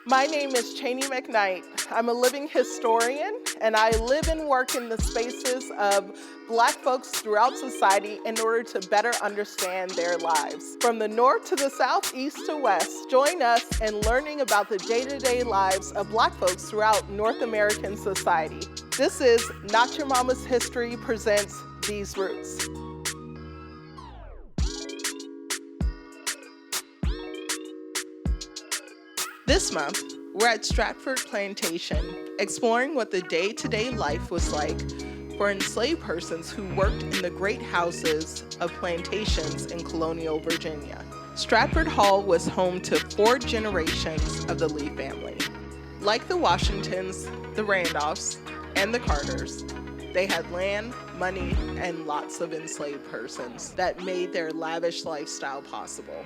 My name is Cheney McKnight. I'm a living historian, and I live and work in the spaces of Black folks throughout society in order to better understand their lives. From the north to the south, east to west, join us in learning about the day-to-day lives of Black folks throughout North American society. This is Not Your Mama's History presents These Roots. This month, we're at Stratford Plantation, exploring what the day-to-day life was like for enslaved persons who worked in the great houses of plantations in colonial Virginia. Stratford Hall was home to 4 generations of the Lee family. Like the Washingtons, the Randolphs, and the Carters, they had land, money, and lots of enslaved persons that made their lavish lifestyle possible.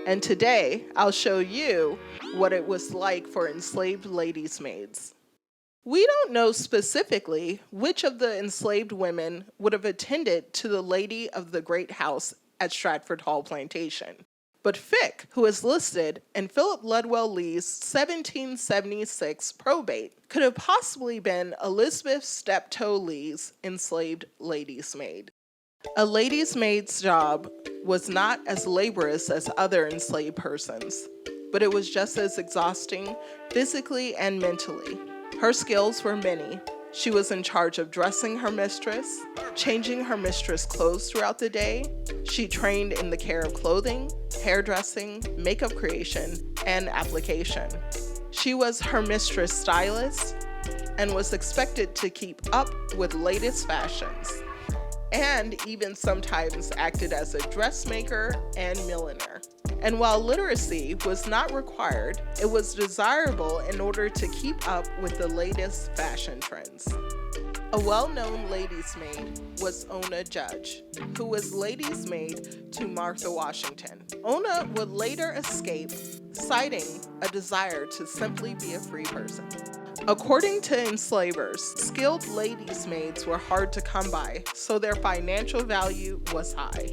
And today, I'll show you what it was like for enslaved ladies' maids. We don't know specifically which of the enslaved women would have attended to the lady of the great house at Stratford Hall Plantation. But Fick, who is listed in Philip Ludwell Lee's 1776 probate, could have possibly been Elizabeth Steptoe Lee's enslaved lady's maid. A lady's maid's job was not as laborious as other enslaved persons, but it was just as exhausting physically and mentally. Her skills were many. She was in charge of dressing her mistress, changing her mistress' clothes throughout the day. She trained in the care of clothing, hairdressing, makeup creation, and application. She was her mistress' stylist and was expected to keep up with latest fashions, and even sometimes acted as a dressmaker and milliner. And while literacy was not required, it was desirable in order to keep up with the latest fashion trends. A well-known lady's maid was Ona Judge, who was lady's maid to Martha Washington. Ona would later escape, citing a desire to simply be a free person. According to enslavers, skilled ladies' maids were hard to come by, so their financial value was high.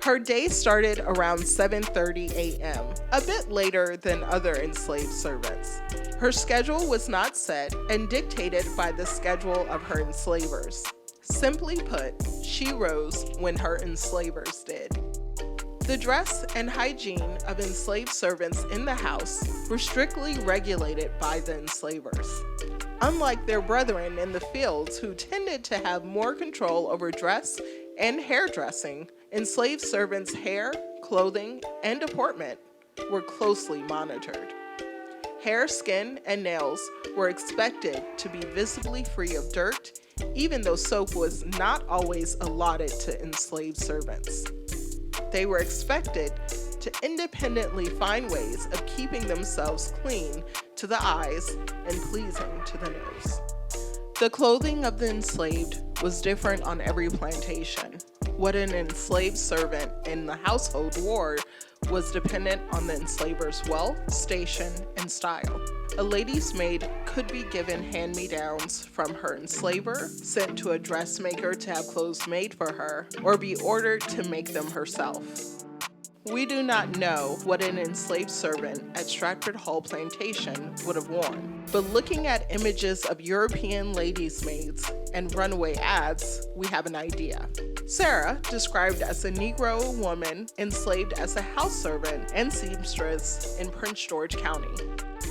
Her day started around 7:30 a.m., a bit later than other enslaved servants. Her schedule was not set and dictated by the schedule of her enslavers. Simply put, she rose when her enslavers did. The dress and hygiene of enslaved servants in the house were strictly regulated by the enslavers. Unlike their brethren in the fields who tended to have more control over dress and hairdressing, enslaved servants' hair, clothing, and deportment were closely monitored. Hair, skin, and nails were expected to be visibly free of dirt, even though soap was not always allotted to enslaved servants. They were expected to independently find ways of keeping themselves clean to the eyes and pleasing to the nose. The clothing of the enslaved was different on every plantation. What an enslaved servant in the household wore was dependent on the enslaver's wealth, station, and style. A lady's maid could be given hand-me-downs from her enslaver, sent to a dressmaker to have clothes made for her, or be ordered to make them herself. We do not know what an enslaved servant at Stratford Hall Plantation would have worn, but looking at images of European ladies' maids and runaway ads, we have an idea. Sarah, described as a Negro woman enslaved as a house servant and seamstress in Prince George County.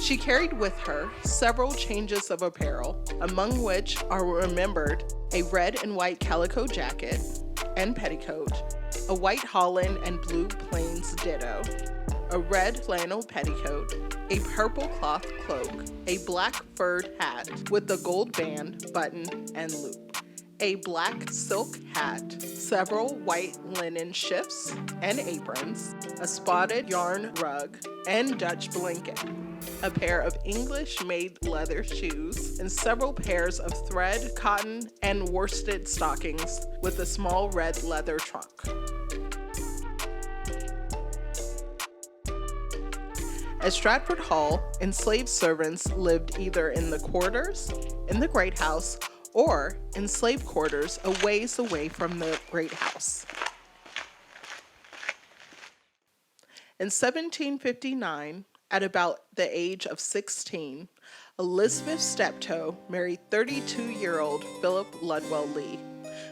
She carried with her several changes of apparel, among which are remembered a red and white calico jacket and petticoat, a white holland and blue plains ditto, a red flannel petticoat, a purple cloth cloak, a black furred hat with a gold band, button, and loop, a black silk hat, several white linen shifts and aprons, a spotted yarn rug, and Dutch blanket, a pair of English-made leather shoes, and several pairs of thread, cotton, and worsted stockings with a small red leather trunk. At Stratford Hall, enslaved servants lived either in the quarters, in the great house, or in slave quarters a ways away from the great house. In 1759, At about the age of 16, Elizabeth Steptoe married 32-year-old Philip Ludwell Lee,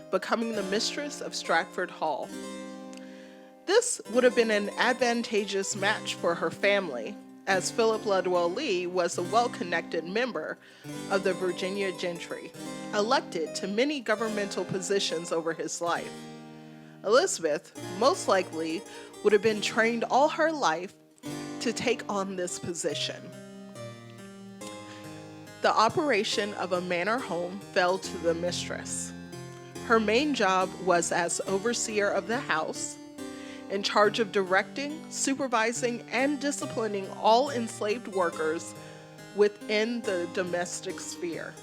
becoming the mistress of Stratford Hall. This would have been an advantageous match for her family, as Philip Ludwell Lee was a well-connected member of the Virginia gentry, elected to many governmental positions over his life. Elizabeth, most likely, would have been trained all her life to take on this position. The operation of a manor home fell to the mistress. Her main job was as overseer of the house, in charge of directing, supervising, and disciplining all enslaved workers within the domestic sphere.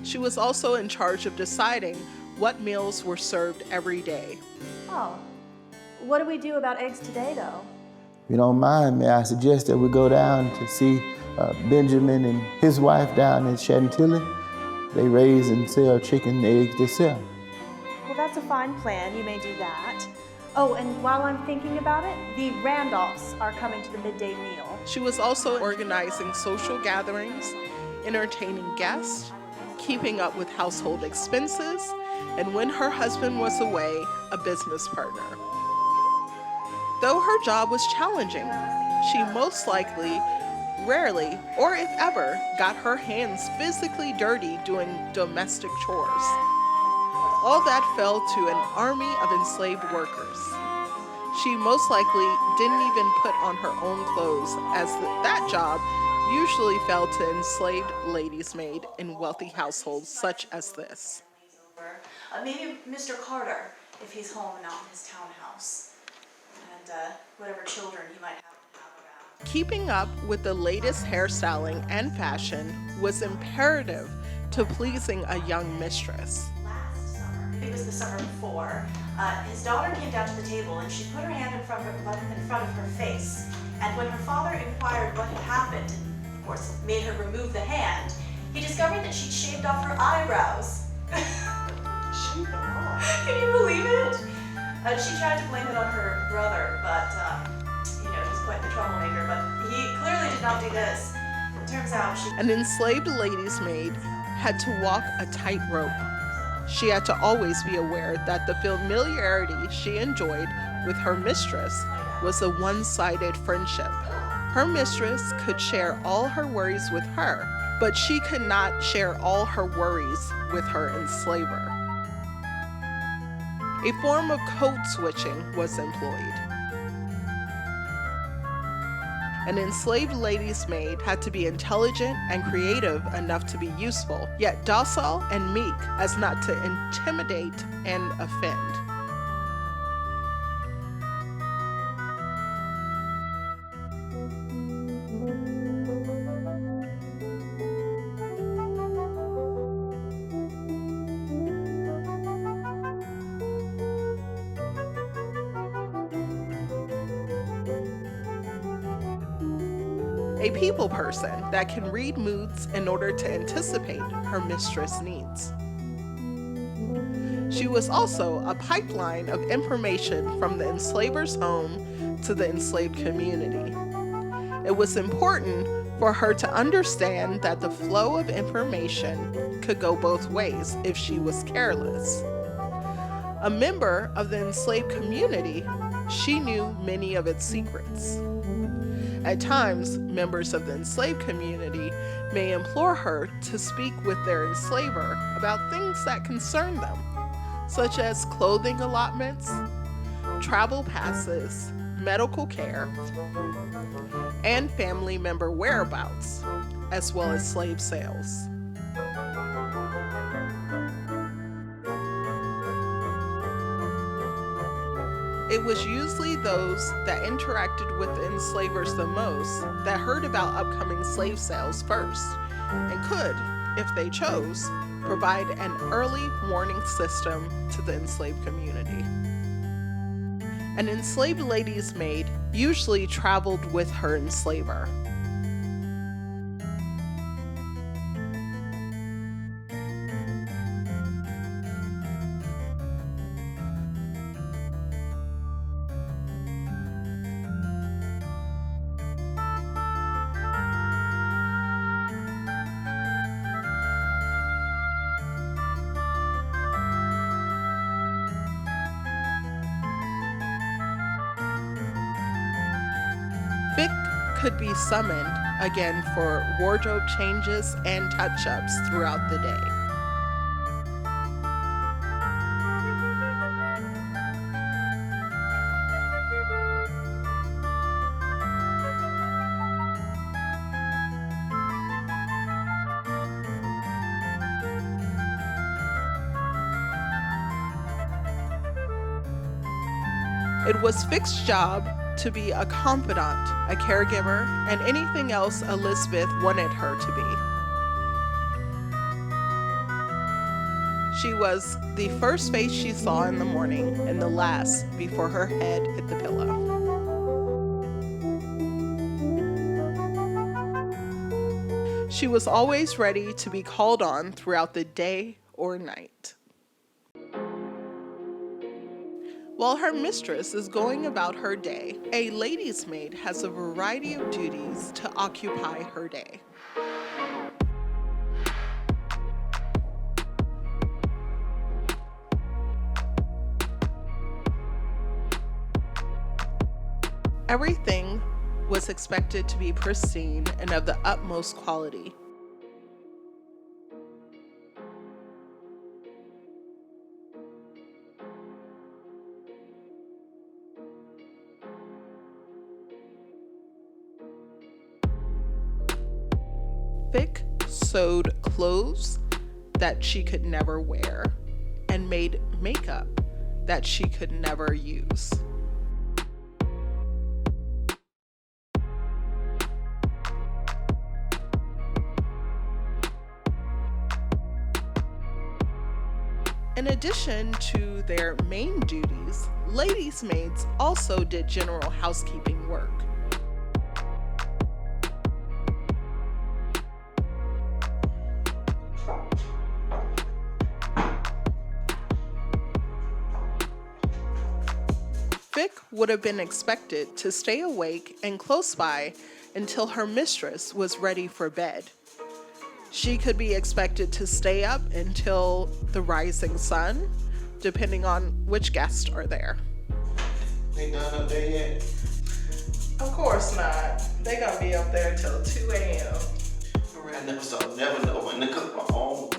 She was also in charge of deciding what meals were served every day. Oh, what do we do about eggs today, though? If you don't mind, may I suggest that we go down to see Benjamin and his wife down in Chantilly? They raise and sell chicken eggs themselves. Well, that's a fine plan. You may do that. Oh, and while I'm thinking about it, the Randolphs are coming to the midday meal. She was also organizing social gatherings, entertaining guests, keeping up with household expenses, and when her husband was away, a business partner. Though her job was challenging, she most likely, rarely, or if ever, got her hands physically dirty doing domestic chores. All that fell to an army of enslaved workers. She most likely didn't even put on her own clothes, as that job usually fell to enslaved ladies' maid in wealthy households such as this. Maybe Mr. Carter, if he's home and not in his townhouse, and whatever children he might have around. Keeping up with the latest hairstyling and fashion was imperative to pleasing a young mistress. Last summer, it was the summer before, his daughter came down to the table and she put her hand in front of her face. And when her father inquired what had happened, and of course made her remove the hand, he discovered that she'd shaved off her eyebrows. Shaved them off? Can you believe it? She tried to blame it on her brother, but he's quite the troublemaker. But he clearly did not do this. It turns out An enslaved lady's maid had to walk a tightrope. She had to always be aware that the familiarity she enjoyed with her mistress was a one-sided friendship. Her mistress could share all her worries with her, but she could not share all her worries with her enslaver. A form of code switching was employed. An enslaved lady's maid had to be intelligent and creative enough to be useful, yet docile and meek as not to intimidate and offend. A people person that can read moods in order to anticipate her mistress' needs. She was also a pipeline of information from the enslaver's home to the enslaved community. It was important for her to understand that the flow of information could go both ways if she was careless. A member of the enslaved community, she knew many of its secrets. At times, members of the enslaved community may implore her to speak with their enslaver about things that concern them, such as clothing allotments, travel passes, medical care, and family member whereabouts, as well as slave sales. It was usually those that interacted with the enslavers the most that heard about upcoming slave sales first, and could, if they chose, provide an early warning system to the enslaved community. An enslaved lady's maid usually traveled with her enslaver. could be summoned again for wardrobe changes and touch-ups throughout the day. It was Fick's job to be a confidant, a caregiver, and anything else Elizabeth wanted her to be. She was the first face she saw in the morning and the last before her head hit the pillow. She was always ready to be called on throughout the day or night. While her mistress is going about her day, a lady's maid has a variety of duties to occupy her day. Everything was expected to be pristine and of the utmost quality. Fick sewed clothes that she could never wear and made makeup that she could never use. In addition to their main duties, ladies' maids also did general housekeeping work. Fick would have been expected to stay awake and close by until her mistress was ready for bed. She could be expected to stay up until the rising sun, depending on which guests are there. They done up there yet? Of course not. They're gonna be up there till 2 a.m. I never know when to cook my own.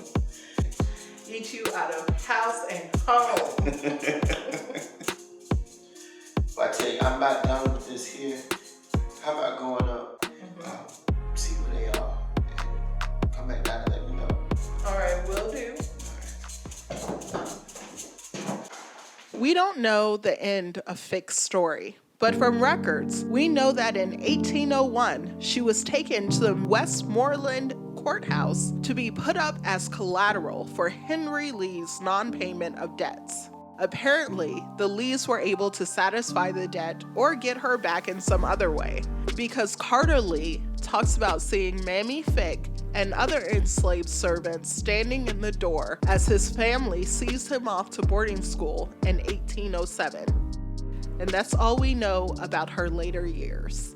Eat you out of house and home. Well, I tell you, I'm about done with this here. How about going up, see where they are, and come back down and let me know. All right, will do. We don't know the end of Fick's story, but from records, we know that in 1801, she was taken to the Westmoreland courthouse to be put up as collateral for Henry Lee's non-payment of debts. Apparently, the Lees were able to satisfy the debt or get her back in some other way, because Carter Lee talks about seeing Mammy Fick and other enslaved servants standing in the door as his family sees him off to boarding school in 1807. And that's all we know about her later years.